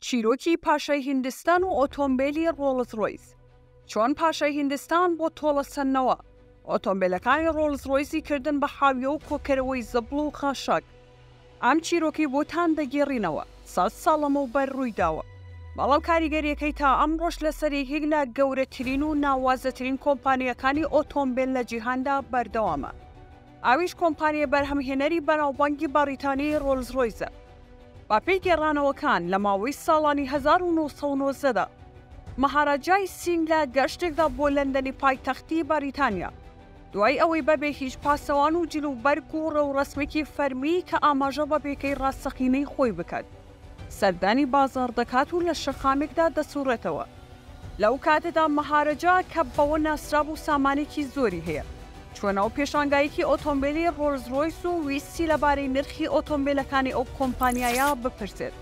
چیرۆکی پاشای هیندستان و ئۆتۆمبیلی ڕۆڵز ڕۆیس. چۆن پاشای هیندستان بۆ تۆڵەسەندنەوە ئۆتۆمبیلەکانی ڕۆڵز ڕۆیسی کردن بە حاویە و کۆکەرەوەی زەبڵ و خاشاک. ئەم چیرۆکی بۆتان دەگێڕینەوە 100 ساڵ لەمەوبەر ڕوویداوە، بەڵام کاریگەریەکەی تا ئەم ڕۆژ لەسەر یەکێک لە گەورەترین و ناوازەترین کۆمپانیەکانی ئۆتۆمبیل لە جیهاندا بەردەوامە. ئاویش کۆمپانیە بەرهەمهێنەری بەناوبانگی بەریتانی ڕۆڵز ڕۆیسە. با پێی گێڕانەوەکان لە ماوەی ساڵانی 1990دا مەهاراجای سینگ لە گەشتێکدا بۆ لەندەنی پایتەختی بەریتانیا، دوای ئەوەی بەبێ هیچ پاسەوان و جلوبەرگ و ڕێوڕەسمێکی فەرمی کە ئاماژە بە پێکەی ڕاستەقینەی خۆی بکات، سەردانی بازاڕ دەکات و لە شەقامێکدا دەسوڕێتەوە. لەو کاتەدا مەهاراجا کە بەوە ناسرا بوو سامانێکی زۆری هەیە، چۆنەوە پێشانگایەکی ئۆتۆمبیلی ڕۆڵز ڕۆیس و ویستی لەبارەی نرخی ئۆتۆمبیلەکانی ئەو کۆمپانیایە بپرسێت.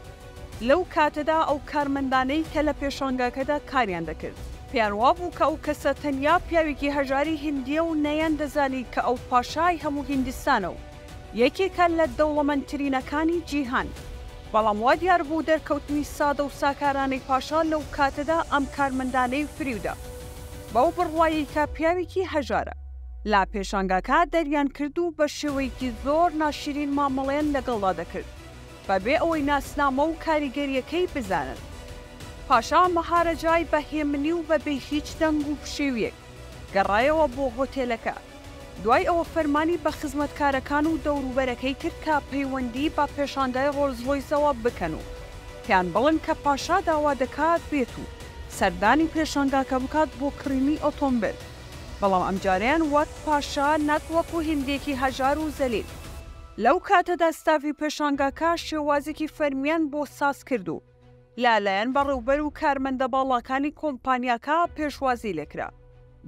لەو کاتەدا ئەو کارمەندانەی کە لە پێشانگاکەدا کاریان دەکرد پێیان وابوو کە ئەو کەسە تەنیا پیاوێکی هەژاری هیندیە و نەیان دەزانی کە ئەو پاشای هەموو هیندستانە و یەکێکە لە دەوڵەمەندترینەکانی جیهان. بەڵام وا دیار بوو دەرکەوتنی سادە و ساکارانەی پاشا لەو کاتەدا ئەم کارمەندانەی فریودا، بەو بڕوایی کە پیاوێکی هەژارە لا پێشانگاکە دەریان کرد و بە شێوەیەکی زۆر ناشرین مامەڵەیان لەگەڵدا دەکرد بەبێ ئەوەی ناسنامە و کاریگەریەکەی بزانن. پاشا مەهاراجای بەهێمنی و بەبێ هیچ دەنگ و پشێویەک گەڕایەوە بۆ هۆتێلەکە. دوای ئەوە فەرمانی بە خزمەتکارەکان و دەوروبەرەکەی کرد کە پەیوەندی بە پێشانگای ڕۆڵز ڕۆیسەوە بکەن و پێیان بڵن کە پاشا داوا دەکات بێت و سەردانی پێشانگاکە بکات بۆ کڕینی ئۆتۆمبیل. بەڵام ئەمجارەیان وەک پاشا نەک وەکو هیندێکی هەژار و زەلیل. لەو کاتەدا ستافی پێشانگاکە شێوازێکی فەرمیان بۆ ساز کرد و لالایەن بەڕێوبەر و کارمەندە باڵاکانی کۆمپانیاکە پێشوازی لێکرا.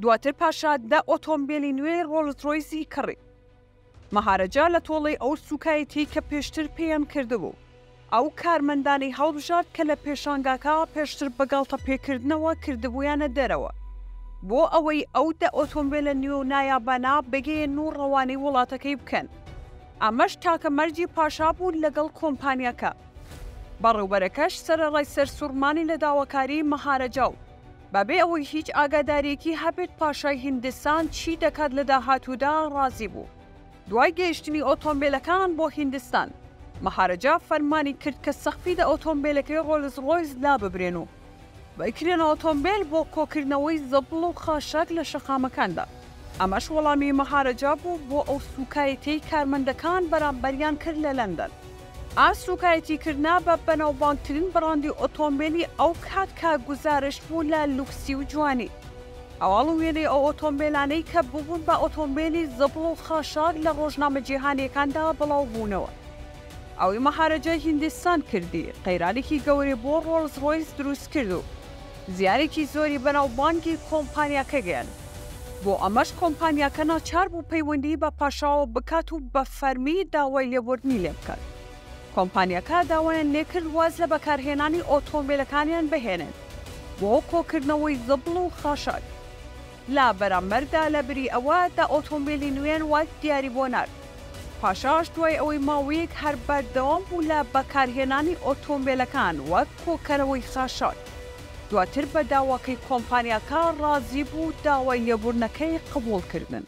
دواتر پاشا 10 ئۆتۆمبیلی نوێ ڕۆڵز ڕۆیسی کڕی. مەهاراجا لە تۆڵەی ئەو سوکایەتی کە پێشتر پێیان کردبوو ئەو کارمەندانی هەڵبژارد کە لە پێشانگاکە پێشتر بەگاڵتە پێکردنەوە کردبوویانە دەرەوە بۆ ئەوەی ئەو 10 ئۆتۆمبیلە نوێ و نایابانە بگەین و ڕەوانەی وڵاتەکەی بکەن. ئەمەش تاکە مەرجی پاشا بوو لەگەڵ کۆمپانیاکە. بەڕێوبەرەکەش سەرەڕای سەرسوورمانی لە داواکاری مەهاراجا و بەبێ ئەوەی هیچ ئاگادارێکی هەبێت پاشای هیندستان چی دەکات لە داهاتوودا ڕازی بوو. دوای گەیشتنی ئۆتۆمبیلەکان بۆ هیندستان، مەهاراجا فەرمانی کرد کە سەقفی لە ئۆتۆمبیلەکەی ڕۆڵز ڕۆیس لا ببرێن و بەکرێن ئۆتۆمبیل بۆ کۆکردنەوەی زەبڵ و خاشاک لە شەقامەکاندا. ئەمەش وەڵامی مەهاراجا بوو بۆ ئەو سوکایەتەی کارمەندەکان بەرامبەریان کرد لە لەندەن. ئا سوکایەتیکردنا بە بەناوبانگترین بڕاندی ئۆتۆمبیلی ئەو کات کە گوزارش بوو لە لوکسی و جوانی. ئەواڵ وێنەی ئەو ئۆتۆمبیلانەی کە ببوون بە ئۆتۆمبیلی زەبڵ و خاشاک لە ڕۆژنامە جیهانیەکاندا بڵاو بوونەوە. ئەوەی مەهاراجای هیندستان کردی قەیرانێکی گەورەی بۆ ڕۆڵز ڕۆیس دروست کرد و زیارێکی زۆری بەناوبانگی کۆمپانیاکە گەیان. بۆ ئەمەش کۆمپانیاکە ناچار بوو پەیوەندی بە پاشاوە بکات و بە فەرمی داوای لێبوردنی لێ بکات. کۆمپانیاکە داوایان لێکرد واز لە بەکارهێنانی ئۆتۆمبیلەکانیان بهێنن بۆ کۆکردنەوەی زەبڵ و خاشاک. لا بەرامبەردا لە بری ئەوە دا ئۆتۆمبیلی نوێن وات دیاری بۆ نارد. پاشاش دوای ئەوەی ماوەیەک هەر بەردەوام بوو لە بەکارهێنانی ئۆتۆمبیلەکان وەک کۆکەرەوەی خاشاک، دواتر بە داواکەی کۆمپانیاکە ڕازی بوو داوای لێبوردنەکەی قبوڵ کردن.